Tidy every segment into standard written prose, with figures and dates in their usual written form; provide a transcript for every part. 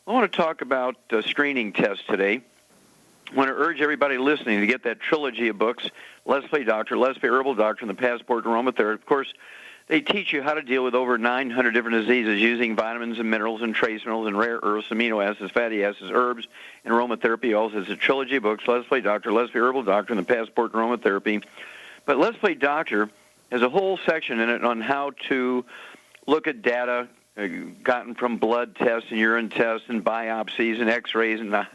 I want to talk about screening tests today. I want to urge everybody listening to get that trilogy of books, Let's Play Doctor, Let's Play Herbal Doctor, and the Passport to Aromatherapy. Of course, they teach you how to deal with over 900 different diseases using vitamins and minerals and trace minerals and rare earths, amino acids, fatty acids, herbs, and aromatherapy. Also, it's a trilogy of books, Let's Play Doctor, Let's Play Herbal Doctor, and the Passport to Aromatherapy. But Let's Play Doctor has a whole section in it on how to look at data gotten from blood tests and urine tests and biopsies and x-rays and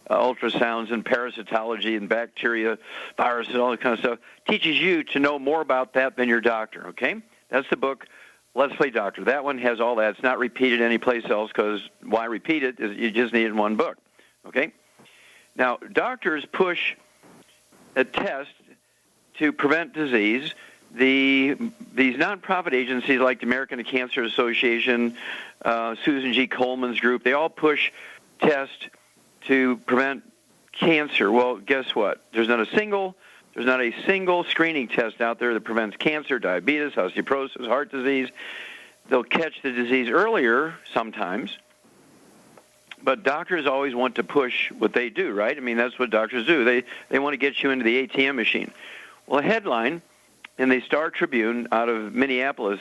ultrasounds and parasitology and bacteria, viruses, all that kind of stuff. Teaches you to know more about that than your doctor, okay? That's the book, Let's Play Doctor. That one has all that. It's not repeated anyplace else because why repeat it? You just need it in one book, okay? Now, doctors push a test to prevent disease. These nonprofit agencies like the American Cancer Association, Susan G. Coleman's group, they all push tests to prevent cancer. Well, guess what? There's not a single screening test out there that prevents cancer, diabetes, osteoporosis, heart disease. They'll catch the disease earlier sometimes, but doctors always want to push what they do, right? I mean, that's what doctors do. They want to get you into the ATM machine. Well, a headline in the Star Tribune out of Minneapolis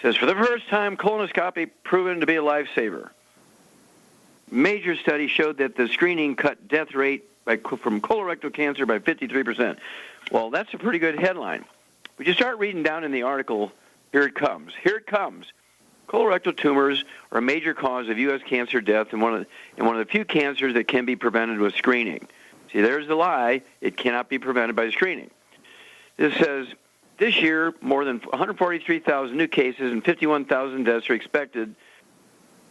says, for the first time, colonoscopy proven to be a lifesaver. Major study showed that the screening cut death rate from colorectal cancer by 53%. Well, that's a pretty good headline. But you start reading down in the article, here it comes. Here it comes. Colorectal tumors are a major cause of U.S. cancer death and one of the few cancers that can be prevented with screening. See, there's the lie. It cannot be prevented by screening. This says, this year, more than 143,000 new cases and 51,000 deaths are expected.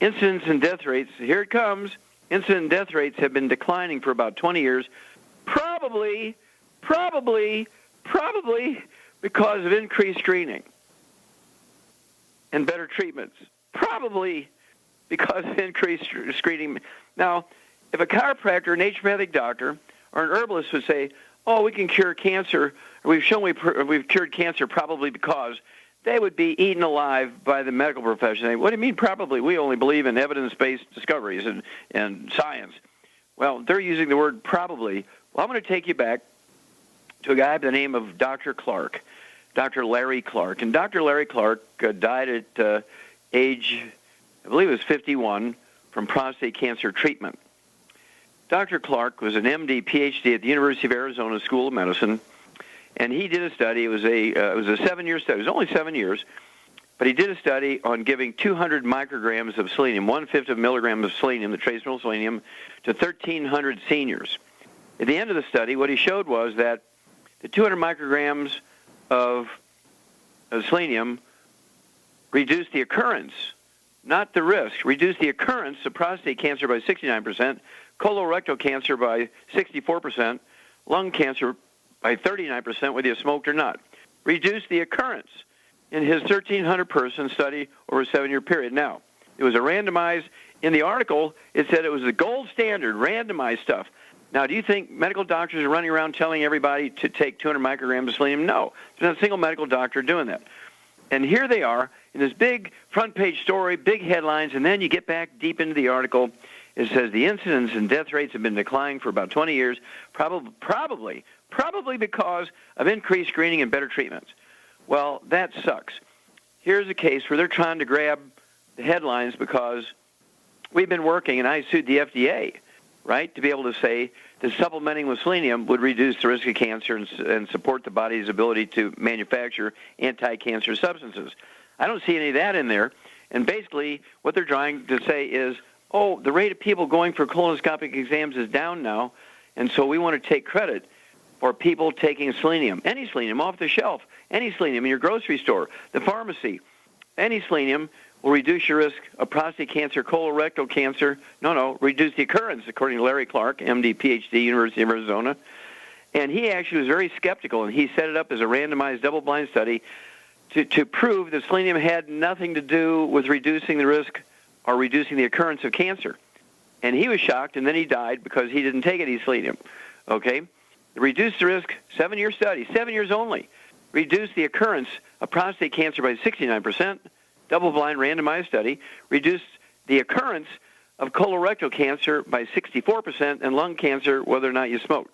Incidence and death rates, here it comes, incident and death rates have been declining for about 20 years, probably because of increased screening and better treatments. Probably because of increased screening. Now, if a chiropractor, a naturopathic doctor, or an herbalist would say, oh, we can cure cancer, or we've shown we've cured cancer probably because, they would be eaten alive by the medical profession. What do you mean probably? We only believe in evidence-based discoveries and science. Well, they're using the word probably. Well, I'm going to take you back to a guy by the name of Dr. Clark, Dr. Larry Clark. And Dr. Larry Clark died at age, I believe it was 51, from prostate cancer treatment. Dr. Clark was an MD, PhD at the University of Arizona School of Medicine, and he did a study. It was a 7-year study. It was only 7 years, but he did a study on giving 200 micrograms of selenium, 1/5 of a milligram of selenium, the trace mineral selenium, to 1,300 seniors. At the end of the study, what he showed was that the 200 micrograms of selenium reduced the occurrence, not the risk, reduced the occurrence of prostate cancer by 69%, colorectal cancer by 64%, lung cancer by 39%, whether you smoked or not. Reduced the occurrence in his 1,300-person study over a 7-year period. Now, it was a randomized, in the article, it said it was the gold standard, randomized stuff. Now, do you think medical doctors are running around telling everybody to take 200 micrograms of selenium? No. There's not a single medical doctor doing that. And here they are in this big front-page story, big headlines, and then you get back deep into the article. It says the incidence and death rates have been declining for about 20 years, probably because of increased screening and better treatments. Well, that sucks. Here's a case where they're trying to grab the headlines because we've been working, and I sued the FDA, right, to be able to say that supplementing with selenium would reduce the risk of cancer and support the body's ability to manufacture anti-cancer substances. I don't see any of that in there. And basically what they're trying to say is, oh, the rate of people going for colonoscopic exams is down now, and so we want to take credit for people taking selenium, any selenium off the shelf, any selenium in your grocery store, the pharmacy. Any selenium will reduce your risk of prostate cancer, colorectal cancer. No, reduce the occurrence, according to Larry Clark, MD, PhD, University of Arizona. And he actually was very skeptical, and he set it up as a randomized double-blind study to prove that selenium had nothing to do with reducing the risk or reducing the occurrence of cancer. And he was shocked, and then he died because he didn't take any selenium, okay? Reduced the risk, 7-year study, 7 years only. Reduced the occurrence of prostate cancer by 69%, double-blind randomized study. Reduced the occurrence of colorectal cancer by 64% and lung cancer whether or not you smoke.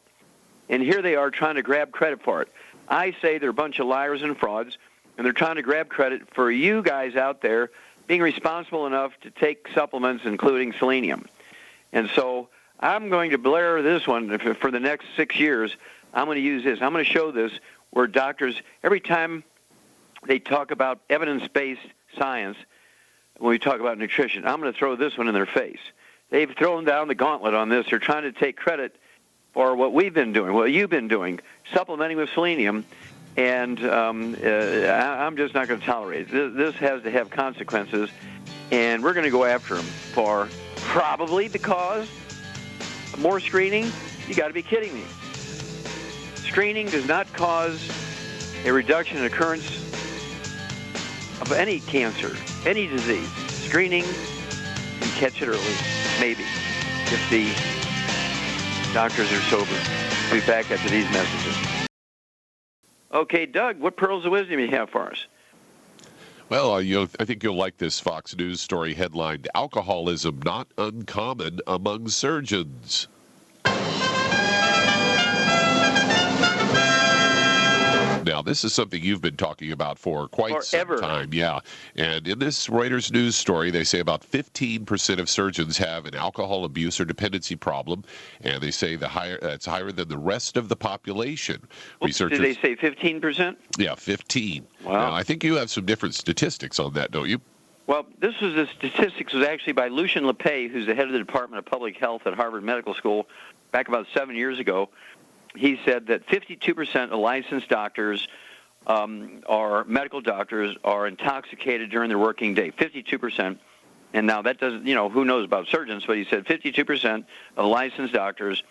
And here they are trying to grab credit for it. I say they're a bunch of liars and frauds, and they're trying to grab credit for you guys out there being responsible enough to take supplements, including selenium. And so I'm going to blare this one for the next 6 years. I'm going to use this. I'm going to show this where doctors, every time they talk about evidence-based science, when we talk about nutrition, I'm going to throw this one in their face. They've thrown down the gauntlet on this. They're trying to take credit for what we've been doing, what you've been doing, supplementing with selenium, and I'm just not going to tolerate it. This has to have consequences, and we're going to go after them for probably the cause of more screening. You got to be kidding me. Screening does not cause a reduction in occurrence of any cancer, any disease. Screening can catch it early, maybe, if the doctors are sober. We'll be back after these messages. Okay, Doug, what pearls of wisdom do you have for us? Well, I think you'll like this Fox News story headlined, "Alcoholism Not Uncommon Among Surgeons." Now, this is something you've been talking about for quite some time. Yeah. And in this Reuters news story, they say about 15% of surgeons have an alcohol abuse or dependency problem, and they say it's higher than the rest of the population. Researchers, did they say 15%? Yeah, 15. Wow. Now, I think you have some different statistics on that, don't you? Well, the statistics was actually by Lucian Lepay, who's the head of the Department of Public Health at Harvard Medical School, back about 7 years ago. He said that 52% of licensed doctors or medical doctors are intoxicated during their working day. 52%. And now that doesn't, who knows about surgeons, but he said 52% of licensed doctors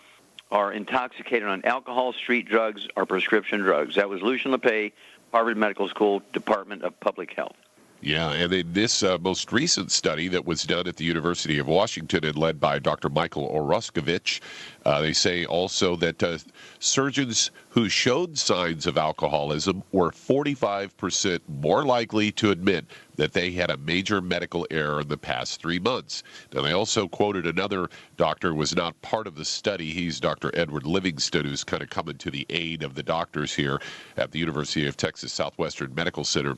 are intoxicated on alcohol, street drugs, or prescription drugs. That was Lucian Lepay, Harvard Medical School, Department of Public Health. Yeah, and in this most recent study that was done at the University of Washington and led by Dr. Michael Oroskovich, they say also that surgeons who showed signs of alcoholism were 45% more likely to admit that they had a major medical error in the past 3 months. Now, they also quoted another doctor who was not part of the study. He's Dr. Edward Livingston, who's kind of coming to the aid of the doctors here at the University of Texas Southwestern Medical Center.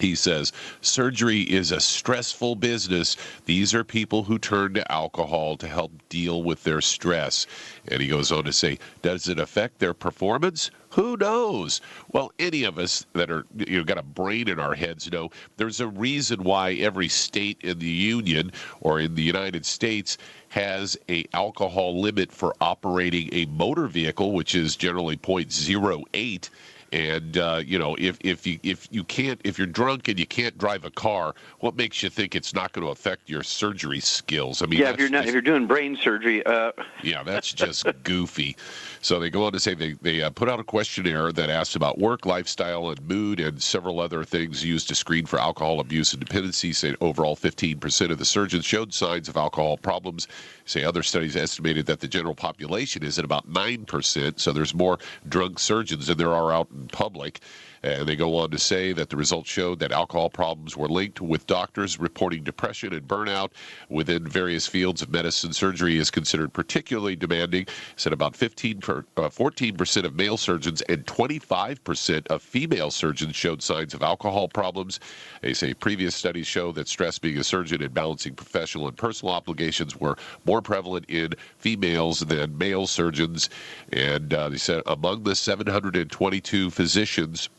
He says, surgery is a stressful business. These are people who turn to alcohol to help deal with their stress. And he goes on to say, does it affect their performance? Who knows? Well, any of us that are got a brain in our heads know there's a reason why every state in the union or in the United States has a alcohol limit for operating a motor vehicle, which is generally 0.08. And if you're drunk and you can't drive a car, what makes you think it's not going to affect your surgery skills? I mean, yeah, if you're doing brain surgery. Yeah, that's just goofy. So they go on to say they put out a questionnaire that asks about work, lifestyle, and mood, and several other things used to screen for alcohol abuse and dependency. Say overall 15% of the surgeons showed signs of alcohol problems. Say other studies estimated that the general population is at about 9%. So there's more drunk surgeons than there are out in public. And they go on to say that the results showed that alcohol problems were linked with doctors reporting depression and burnout within various fields of medicine. Surgery is considered particularly demanding. Said about 14% of male surgeons and 25% of female surgeons showed signs of alcohol problems. They say previous studies show that stress being a surgeon and balancing professional and personal obligations were more prevalent in females than male surgeons. And they said among the 722 physicians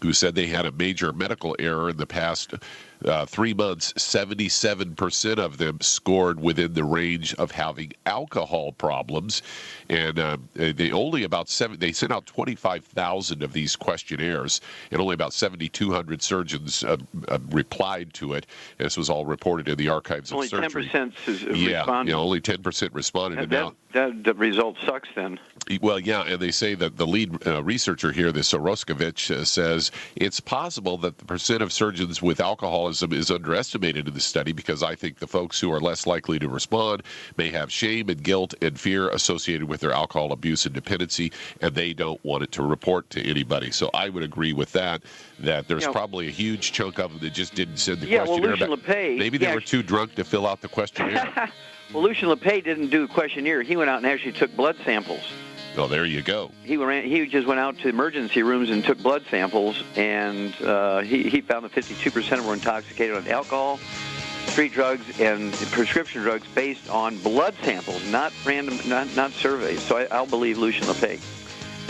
who said they had a major medical error in the past 3 months, 77% of them scored within the range of having alcohol problems. And they sent out 25,000 of these questionnaires, and only about 7,200 surgeons replied to it. This was all reported in the archives of surgery. Only 10% responded. Yeah, only 10% responded. And that result sucks then. Well, yeah, and they say that the lead researcher here, this Oroskovich, says it's possible that the percent of surgeons with alcoholism alcoholism is underestimated in the study because I think the folks who are less likely to respond may have shame and guilt and fear associated with their alcohol abuse and dependency, and they don't want it to report to anybody. So I would agree with that there's probably a huge chunk of them that just didn't send the questionnaire. Well, Lucian LePay, maybe they were too drunk to fill out the questionnaire. Well, Lucian LePay didn't do a questionnaire. He went out and actually took blood samples. Oh, there you go. He just went out to emergency rooms and took blood samples, and he found that 52% were intoxicated on alcohol, street drugs, and prescription drugs based on blood samples, not random, not surveys. So I'll believe Lucian LePay.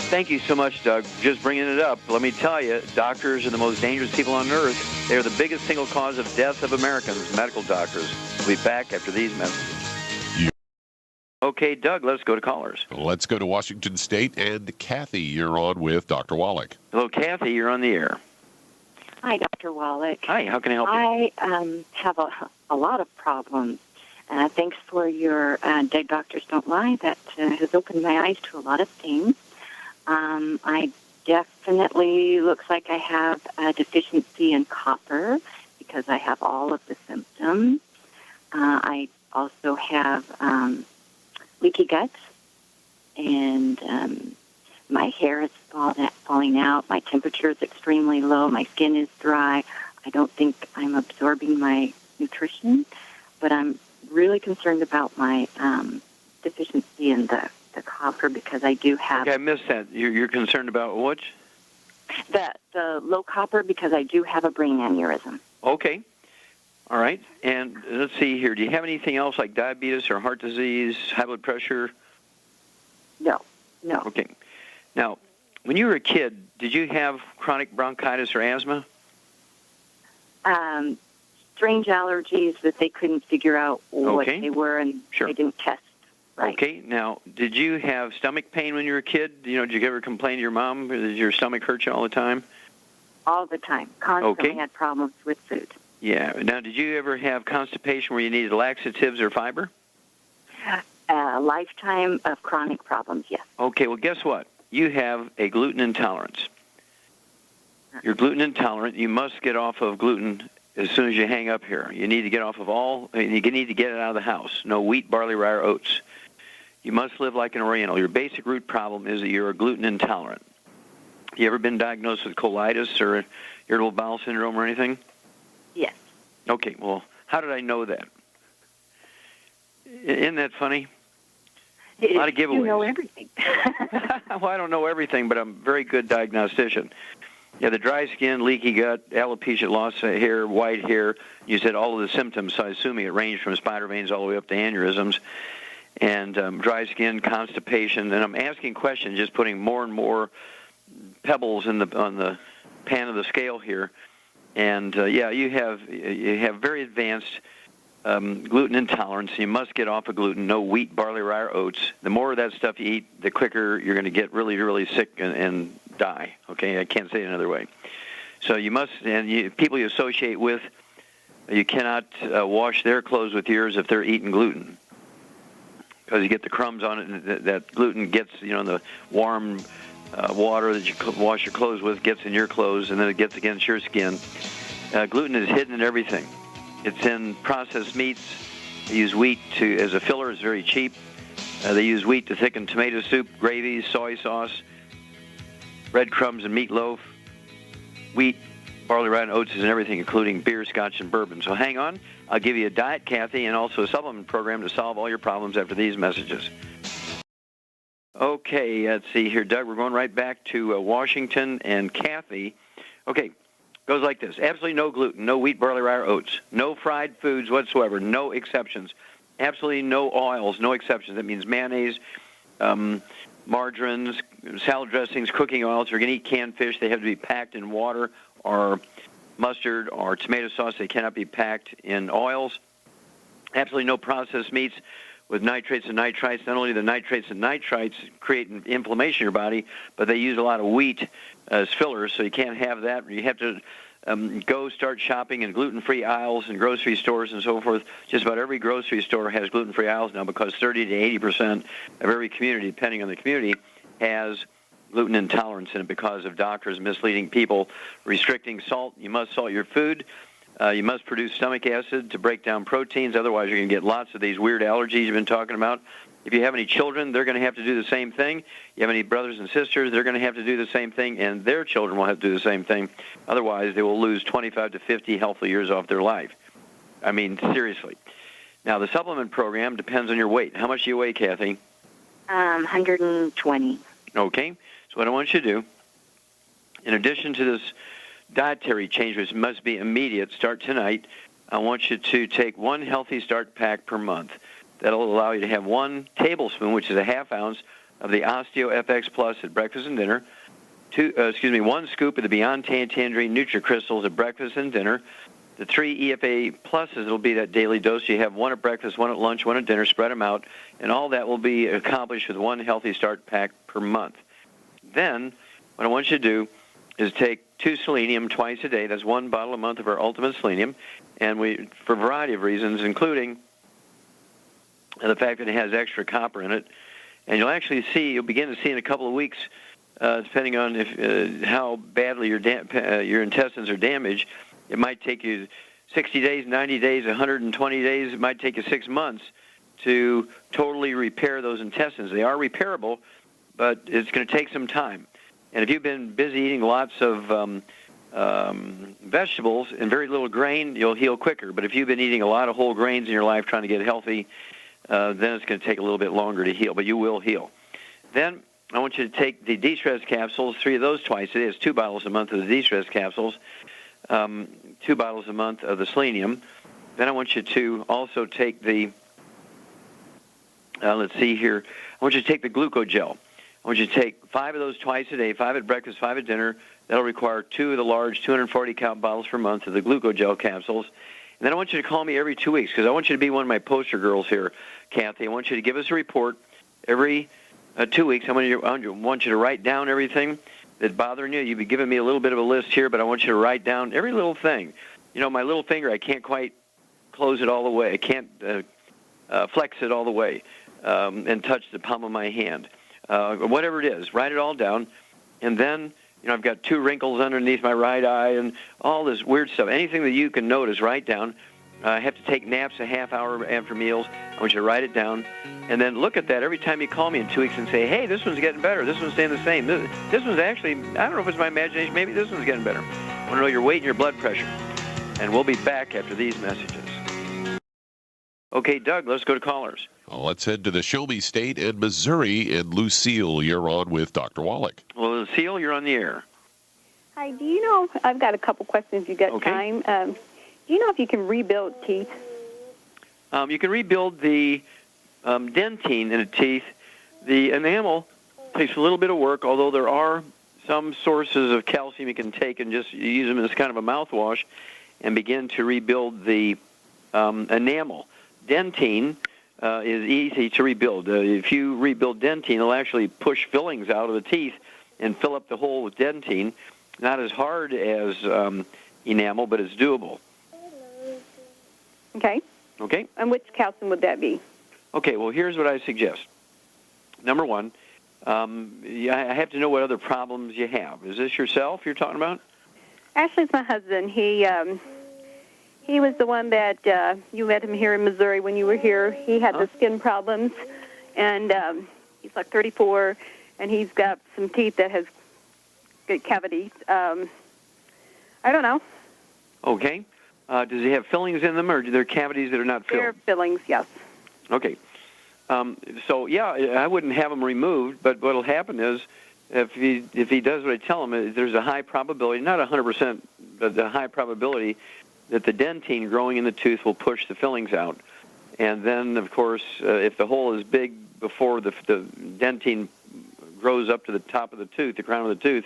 Thank you so much, Doug, for just bringing it up. Let me tell you, doctors are the most dangerous people on earth. They're the biggest single cause of death of Americans, medical doctors. We'll be back after these messages. Okay, Doug, let's go to callers. Let's go to Washington State. And Kathy, you're on with Dr. Wallach. Hello, Kathy, you're on the air. Hi, Dr. Wallach. Hi, how can I help you? I have a lot of problems. Thanks for your Dead Doctors Don't Lie. That has opened my eyes to a lot of things. I definitely looks like I have a deficiency in copper because I have all of the symptoms. I also have leaky gut, and my hair is falling out. My temperature is extremely low. My skin is dry. I don't think I'm absorbing my nutrition, but I'm really concerned about my deficiency in the copper because I do have... Okay, I missed that. You're concerned about what? The low copper because I do have a brain aneurysm. Okay. All right. And let's see here. Do you have anything else like diabetes or heart disease, high blood pressure? No. Okay. Now, when you were a kid, did you have chronic bronchitis or asthma? Strange allergies that they couldn't figure out what they were, and Sure. they didn't test right. Okay. Now, did you have stomach pain when you were a kid? Did you ever complain to your mom? Did your stomach hurt you all the time? All the time. Constantly Okay. had problems with food. Yeah. Now, did you ever have constipation where you needed laxatives or fiber? A lifetime of chronic problems, yes. Okay. Well, guess what? You have a gluten intolerance. You're gluten intolerant. You must get off of gluten as soon as you hang up here. You need to get off of you need to get it out of the house. No wheat, barley, rye, or oats. You must live like an Oriental. Your basic root problem is that you're a gluten intolerant. You ever been diagnosed with colitis or irritable bowel syndrome or anything? Yes. Okay, well, how did I know that? Isn't that funny? A lot of giveaways. You know everything. Well, I don't know everything, but I'm a very good diagnostician. Yeah, the dry skin, leaky gut, alopecia, loss of hair, white hair. You said all of the symptoms, so I'm assuming it ranged from spider veins all the way up to aneurysms. And dry skin, constipation. And I'm asking questions, just putting more and more pebbles on the pan of the scale here. And you have very advanced gluten intolerance. You must get off of gluten. No wheat, barley, rye, or oats. The more of that stuff you eat, the quicker you're going to get really, really sick and die. Okay, I can't say it another way. So you must, and people you associate with, you cannot wash their clothes with yours if they're eating gluten, because you get the crumbs on it, and that gluten gets, in the warm water that you wash your clothes with, gets in your clothes, and then it gets against your skin. Gluten is hidden in everything. It's in processed meats. They use wheat as a filler. It's very cheap. They use wheat to thicken tomato soup, gravy, soy sauce, breadcrumbs, and meatloaf. Wheat, barley, rye, and oats is in everything, including beer, scotch, and bourbon. So hang on. I'll give you a diet, Kathy, and also a supplement program to solve all your problems after these messages. Okay, let's see here, Doug. We're going right back to Washington and Kathy. Okay, goes like this. Absolutely no gluten, no wheat, barley, rye, or oats, no fried foods whatsoever, no exceptions. Absolutely no oils, no exceptions. That means mayonnaise, margarines, salad dressings, cooking oils. If you're going to eat canned fish, they have to be packed in water or mustard or tomato sauce. They cannot be packed in oils. Absolutely no processed meats with nitrates and nitrites. Not only the nitrates and nitrites create inflammation in your body, but they use a lot of wheat as fillers, so you can't have that. You have to go start shopping in gluten-free aisles in grocery stores and so forth. Just about every grocery store has gluten-free aisles now, because 30 to 80% of every community, depending on the community, has gluten intolerance in it because of doctors misleading people, restricting salt. You must salt your food. You must produce stomach acid to break down proteins. Otherwise, you're going to get lots of these weird allergies you've been talking about. If you have any children, they're going to have to do the same thing. You have any brothers and sisters, they're going to have to do the same thing, and their children will have to do the same thing. Otherwise, they will lose 25 to 50 healthy years off their life. I mean, seriously. Now, the supplement program depends on your weight. How much do you weigh, Kathy? 120. Okay. So what I want you to do, in addition to this dietary change, which must be immediate, start tonight, I want you to take one Healthy Start pack per month. That'll allow you to have 1 tablespoon, which is a half ounce, of the Osteo FX Plus at breakfast and dinner. 1 scoop of the Beyond Tangerine NutriCrystals at breakfast and dinner. The 3 EFA Pluses, it'll be that daily dose. You have 1 at breakfast, 1 at lunch, 1 at dinner. Spread them out. And all that will be accomplished with 1 Healthy Start pack per month. Then what I want you to do is take 2 selenium twice a day. That's 1 bottle a month of our Ultimate Selenium. And we, for a variety of reasons, including the fact that it has extra copper in it. And you'll begin to see in a couple of weeks, depending on how badly your intestines are damaged. It might take you 60 days, 90 days, 120 days. It might take you 6 months to totally repair those intestines. They are repairable, but it's going to take some time. And if you've been busy eating lots of vegetables and very little grain, you'll heal quicker. But if you've been eating a lot of whole grains in your life trying to get healthy, then it's going to take a little bit longer to heal, but you will heal. Then I want you to take the de-stress capsules, 3 of those twice a day. It's 2 bottles a month of the de-stress capsules, 2 bottles a month of the selenium. Then I want you to also take the, let's see here, I want you to take the glucogel. I want you to take 5 of those twice a day, 5 at breakfast, 5 at dinner. That'll require 2 of the large 240-count bottles per month of the glucogel capsules. And then I want you to call me every 2 weeks because I want you to be one of my poster girls here, Kathy. I want you to give us a report every 2 weeks. I want you to write down everything that's bothering you. You've been giving me a little bit of a list here, but I want you to write down every little thing. You know, my little finger, I can't quite close it all the way. I can't flex it all the way and touch the palm of my hand. Whatever it is, write it all down. And then, you know, I've got 2 wrinkles underneath my right eye and all this weird stuff. Anything that you can notice, write down. I have to take naps a half hour after meals. I want you to write it down. And then look at that every time you call me in 2 weeks and say, hey, this one's getting better. This one's staying the same. This one's actually, I don't know if it's my imagination. Maybe this one's getting better. I want to know your weight and your blood pressure. And we'll be back after these messages. Okay, Doug, let's go to callers. Well, let's head to the Show Me State in Missouri. And Lucille, you're on with Dr. Wallach. Well, Lucille, you're on the air. Hi, do you know, I've got a couple questions. You got okay. time? Do you know if you can rebuild teeth? You can rebuild the dentine in a teeth. The enamel takes a little bit of work, although there are some sources of calcium you can take and just use them as kind of a mouthwash and begin to rebuild the enamel. Dentine is easy to rebuild. If you rebuild dentine, it'll actually push fillings out of the teeth and fill up the hole with dentine. Not as hard as enamel, but it's doable. Okay. Okay? And which calcium would that be? Okay, well, here's what I suggest. Number one, I have to know what other problems you have. Is this yourself you're talking about? Actually, it's my husband. He was the one that you met him here in Missouri when you were here. He had the skin problems, and he's like 34, and he's got some teeth that has good cavities. I don't know. Okay. Does he have fillings in them, or are there cavities that are not filled? They're fillings, yes. Okay. So, yeah, I wouldn't have them removed, but what will happen is if he does what I tell him, there's a high probability, not 100%, but a high probability that the dentine growing in the tooth will push the fillings out. And then, of course, if the hole is big before the dentine grows up to the top of the tooth, the crown of the tooth,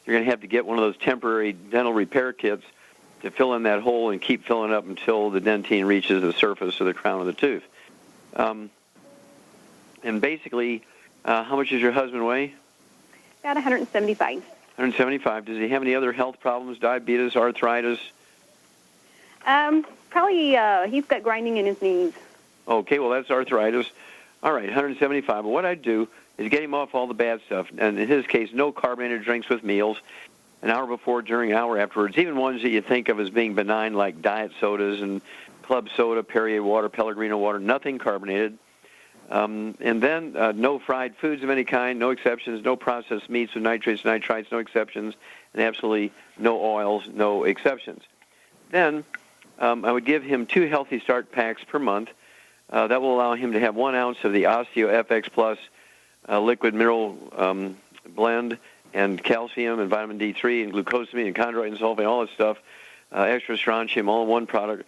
you're going to have to get one of those temporary dental repair kits to fill in that hole and keep filling up until the dentine reaches the surface of the crown of the tooth. And basically, how much does your husband weigh? About 175. 175. Does he have any other health problems, diabetes, arthritis? Probably he's got grinding in his knees. Okay, well, that's arthritis. All right, 175. Well, what I'd do is get him off all the bad stuff. And in his case, no carbonated drinks with meals. an hour before, during, an hour afterwards, even ones that you think of as being benign like diet sodas and club soda, Perrier water, Pellegrino water, nothing carbonated. And then no fried foods of any kind, no exceptions, no processed meats with nitrates, nitrites, no exceptions, and absolutely no oils, no exceptions. Then I would give him 2 Healthy Start packs per month. That will allow him to have 1 ounce of the Osteo FX Plus liquid mineral blend, and calcium and vitamin D3 and glucosamine and chondroitin and sulfate, all that stuff, extra strontium, all in one product.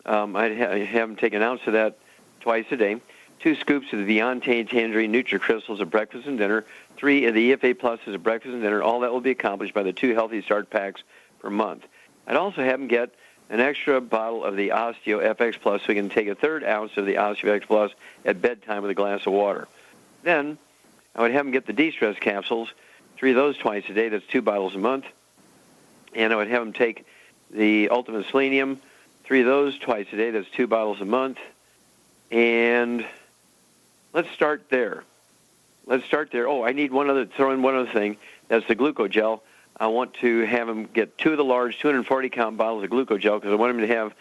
I'd have him take 1 ounce of that twice a day. 2 scoops of the Viante Tangerine NutriCrystals at breakfast and dinner. 3 of the EFA Pluses at breakfast and dinner. All that will be accomplished by the 2 Healthy Start packs per month. I'd also have him get an extra bottle of the Osteo FX Plus so he can take 1/3 ounce of the Osteo FX Plus at bedtime with a glass of water. Then I would have him get the De-Stress capsules, 3 of those twice a day. That's 2 bottles a month. And I would have him take the Ultimate Selenium, 3 of those twice a day. That's 2 bottles a month. And let's start there. Oh, I need throw in one other thing. That's the Glucogel. I want to have him get 2 of the large 240-count bottles of Glucogel because I want him to have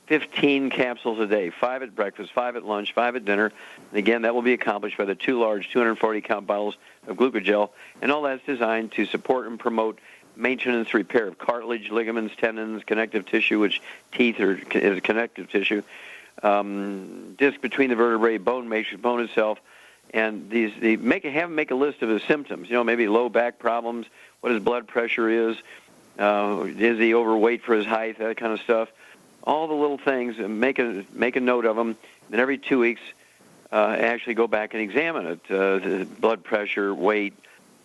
15 capsules a day, 5 at breakfast, 5 at lunch, 5 at dinner. And again, that will be accomplished by the 2 large 240-count bottles of Glucogel. And all that's designed to support and promote maintenance, repair of cartilage, ligaments, tendons, connective tissue, which teeth is connective tissue, disc between the vertebrae, bone matrix, bone itself. And have him make a list of his symptoms. Maybe low back problems, what his blood pressure is he overweight for his height, that kind of stuff. All the little things, and make a note of them. Then every 2 weeks, actually go back and examine it. The blood pressure, weight,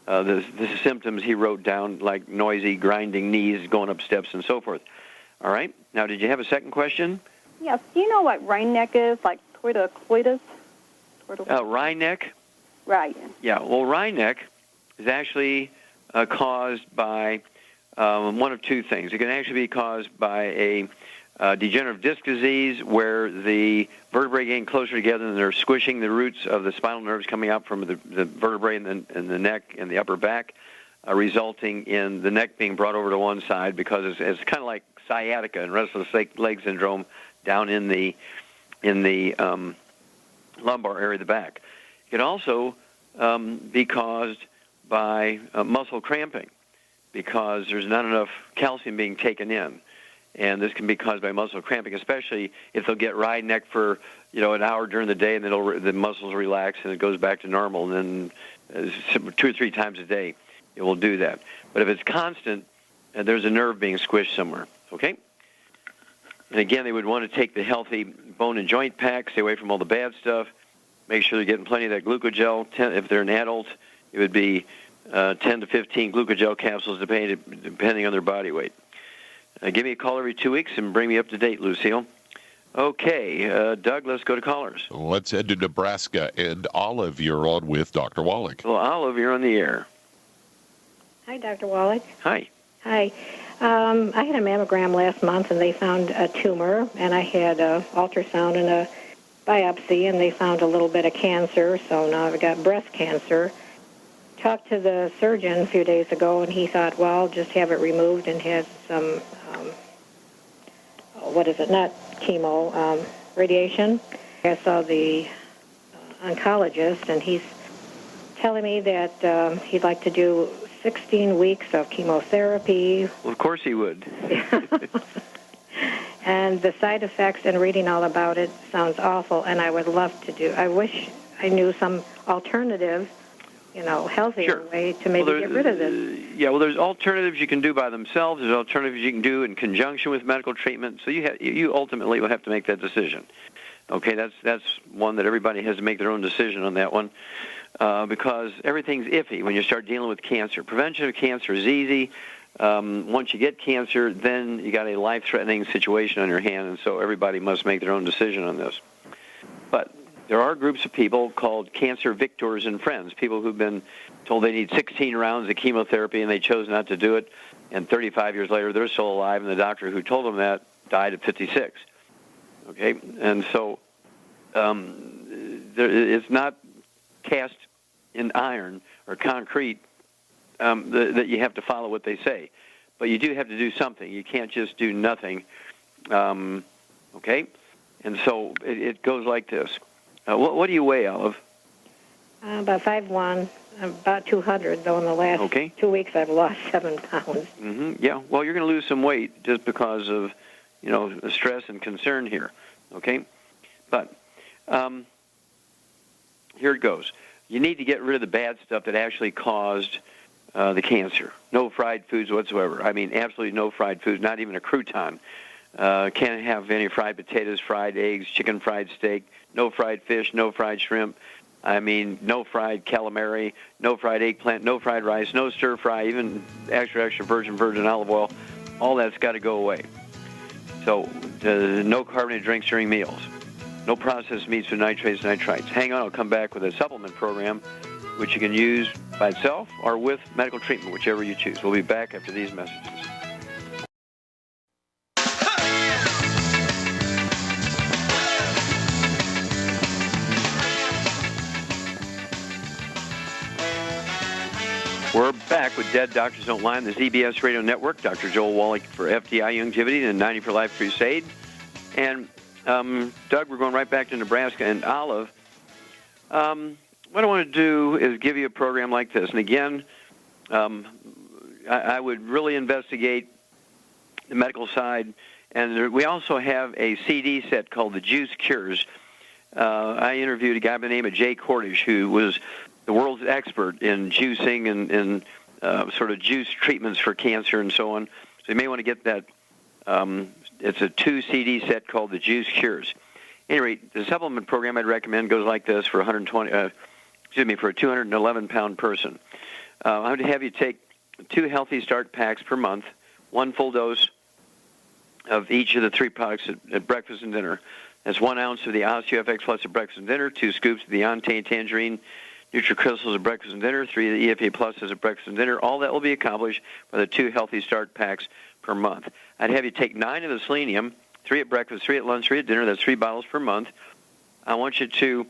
the symptoms he wrote down, like noisy, grinding knees, going up steps, and so forth. All right. Now, did you have a second question? Yes. Do you know what Rhineneck is, like torticollis? Rhineneck? Right. Yeah. Well, Rhineneck is actually caused by one of 2 things. It can actually be caused by a degenerative disc disease where the vertebrae getting closer together and they're squishing the roots of the spinal nerves coming out from the vertebrae and the neck and the upper back, resulting in the neck being brought over to one side because it's kind of like sciatica and restless leg syndrome down in the lumbar area of the back. It can also be caused by muscle cramping because there's not enough calcium being taken in. And this can be caused by muscle cramping, especially if they'll get Rhineneck for an hour during the day, and then the muscles relax and it goes back to normal. And then 2 or 3 times a day, it will do that. But if it's constant, there's a nerve being squished somewhere. Okay. And again, they would want to take the Healthy Bone and Joint pack, stay away from all the bad stuff. Make sure they're getting plenty of that Glucogel. If they're an adult, it would be 10 to 15 Glucogel capsules, depending on their body weight. Give me a call every 2 weeks and bring me up to date, Lucille. Okay, Doug, let's go to callers. Let's head to Nebraska. And Olive, you're on with Dr. Wallach. Well, Olive, you're on the air. Hi, Dr. Wallach. Hi. Hi. I had a mammogram last month, and they found a tumor, and I had an ultrasound and a biopsy, and they found a little bit of cancer, so now I've got breast cancer. Talked to the surgeon a few days ago, and he thought, well, just have it removed and had some, not chemo, radiation. I saw the oncologist, and he's telling me that he'd like to do 16 weeks of chemotherapy. Well, of course he would. And the side effects and reading all about it sounds awful, and I would love to do. I wish I knew some alternative, healthier way to maybe get rid of this. Yeah, well, there's alternatives you can do by themselves. There's alternatives you can do in conjunction with medical treatment. So you ultimately will have to make that decision. Okay, that's one that everybody has to make their own decision on that one because everything's iffy when you start dealing with cancer. Prevention of cancer is easy. Once you get cancer, then you got a life-threatening situation on your hand, and so everybody must make their own decision on this. But there are groups of people called cancer victors and friends, people who've been told they need 16 rounds of chemotherapy and they chose not to do it, and 35 years later they're still alive, and the doctor who told them that died at 56. Okay, and so it's not cast in iron or concrete that you have to follow what they say. but you do have to do something. You can't just do nothing. Okay? And so it goes like this. What do you weigh, Olive? About 5'1", about 200, though in the last 2 weeks I've lost 7 pounds. Yeah, well, you're going to lose some weight just because of, the stress and concern here, okay? But here it goes. You need to get rid of the bad stuff that actually caused the cancer. No fried foods whatsoever. I mean, absolutely no fried foods, not even a crouton. Can't have any fried potatoes, fried eggs, chicken fried steak, no fried fish, no fried shrimp. I mean, no fried calamari, no fried eggplant, no fried rice, no stir fry, even extra virgin olive oil. All that's got to go away. So, no carbonated drinks during meals. No processed meats with nitrates and nitrites. Hang on, I'll come back with a supplement program, which you can use by itself or with medical treatment, whichever you choose. We'll be back after these messages. We're back with Dead Doctors Don't Lie on the ZBS Radio Network. Dr. Joel Wallach for FDI Longevity and 90 for Life Crusade. And, Doug, we're going right back to Nebraska. And Olive, what I want to do is give you a program like this. And, again, I would really investigate the medical side. And we also have a CD set called The Juice Cures. I interviewed a guy by the name of Jay Cordish, who was the world's expert in juicing and sort of juice treatments for cancer and so on. So you may want to get that. It's a 2 CD set called The Juice Cures. Anyway, the supplement program I'd recommend goes like this for for a 211-pound person. I would have you take 2 Healthy Start packs per month, 1 full dose of each of the 3 products at breakfast and dinner. That's 1 ounce of the OsteoFX Plus at breakfast and dinner, 2 scoops of the Ontane Tangerine NutriCrystals at breakfast and dinner, 3 of the EFA Pluses at breakfast and dinner. All that will be accomplished by the 2 Healthy Start packs per month. I'd have you take 9 of the selenium, 3 at breakfast, 3 at lunch, 3 at dinner. That's 3 bottles per month. I want you to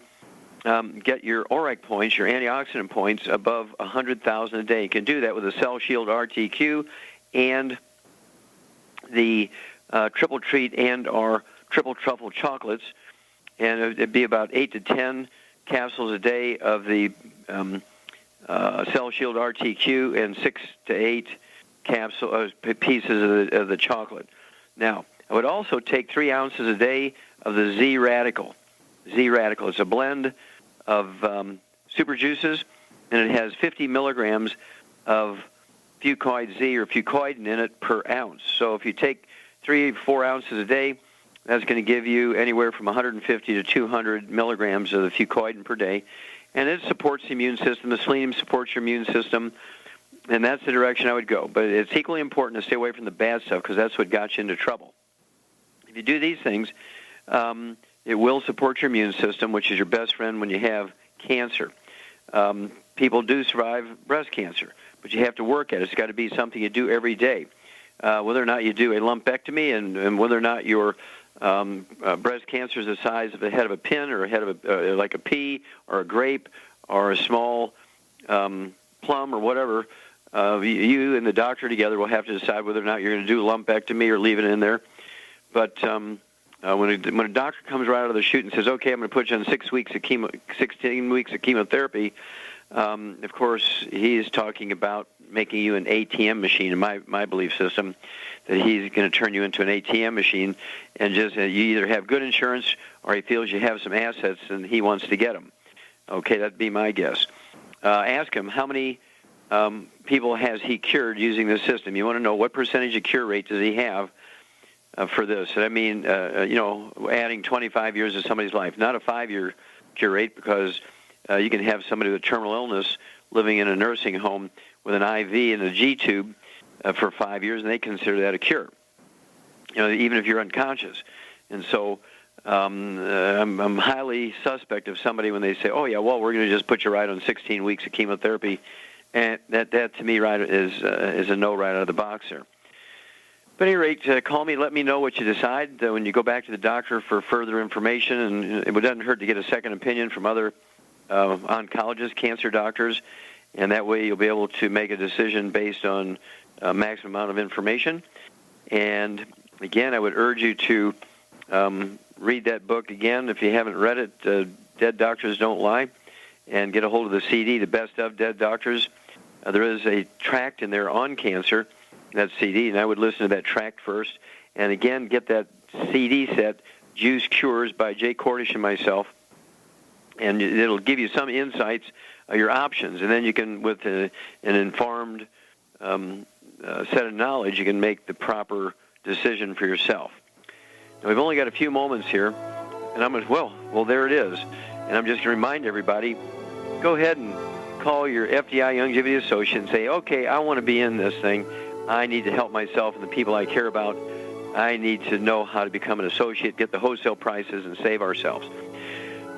get your ORAC points, your antioxidant points, above 100,000 a day. You can do that with the Cell Shield RTQ and the Triple Treat and or Triple Truffle chocolates. And it'd be about 8 to 10 capsules a day of the Cell Shield RTQ and 6 to 8 pieces of the chocolate. Now, I would also take 3 ounces a day of the Z Radical. Z Radical. It's a blend of super juices, and it has 50 milligrams of fucoid Z or fucoidin in it per ounce. So if you take 3 or 4 ounces a day, that's going to give you anywhere from 150 to 200 milligrams of the fucoidin per day. And it supports the immune system. The selenium supports your immune system. And that's the direction I would go. But it's equally important to stay away from the bad stuff because that's what got you into trouble. If you do these things, it will support your immune system, which is your best friend when you have cancer. People do survive breast cancer, but you have to work at it. It's got to be something you do every day. Whether or not you do a lumpectomy and whether or not your breast cancer is the size of the head of a pin or a head of like a pea or a grape or a small plum or whatever, you and the doctor together will have to decide whether or not you're going to do a lumpectomy or leave it in there. But when a doctor comes right out of the chute and says, okay, I'm going to put you on 16 weeks of chemotherapy, of course, he's talking about making you an ATM machine, in my belief system, that he's going to turn you into an ATM machine, and just you either have good insurance or he feels you have some assets and he wants to get them. Okay, that'd be my guess. Ask him how many people has he cured using this system. You want to know what percentage of cure rate does he have for this. And I mean, adding 25 years of somebody's life, not a 5-year cure rate, because you can have somebody with terminal illness living in a nursing home with an IV and a G-tube for 5 years, and they consider that a cure, even if you're unconscious. And so I'm highly suspect of somebody when they say, oh, yeah, well, we're going to just put you right on 16 weeks of chemotherapy. And that to me, right, is a no right out of the box there. But at any rate, call me. Let me know what you decide when you go back to the doctor for further information. And it doesn't hurt to get a second opinion from other oncologists, cancer doctors. And that way you'll be able to make a decision based on maximum amount of information. And again, I would urge you to read that book again if you haven't read it, Dead Doctors Don't Lie, and get a hold of the CD, The Best of Dead Doctors. There is a tract in there on cancer, that CD, and I would listen to that tract first. And again, get that CD set, Juice Cures by Jay Cordish and myself, and it'll give you some insights, your options, and then you can, with an informed set of knowledge, you can make the proper decision for yourself. Now, we've only got a few moments here, and I'm going to, well, there it is. And I'm just going to remind everybody, go ahead and call your FDI Youngevity Associate and say, okay, I want to be in this thing. I need to help myself and the people I care about. I need to know how to become an associate, get the wholesale prices, and save ourselves.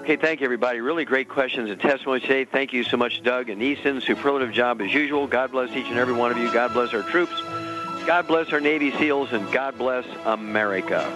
Okay, thank you, everybody. Really great questions and testimonies today. Thank you so much, Doug and Easton. Superlative job as usual. God bless each and every one of you. God bless our troops. God bless our Navy SEALs, and God bless America.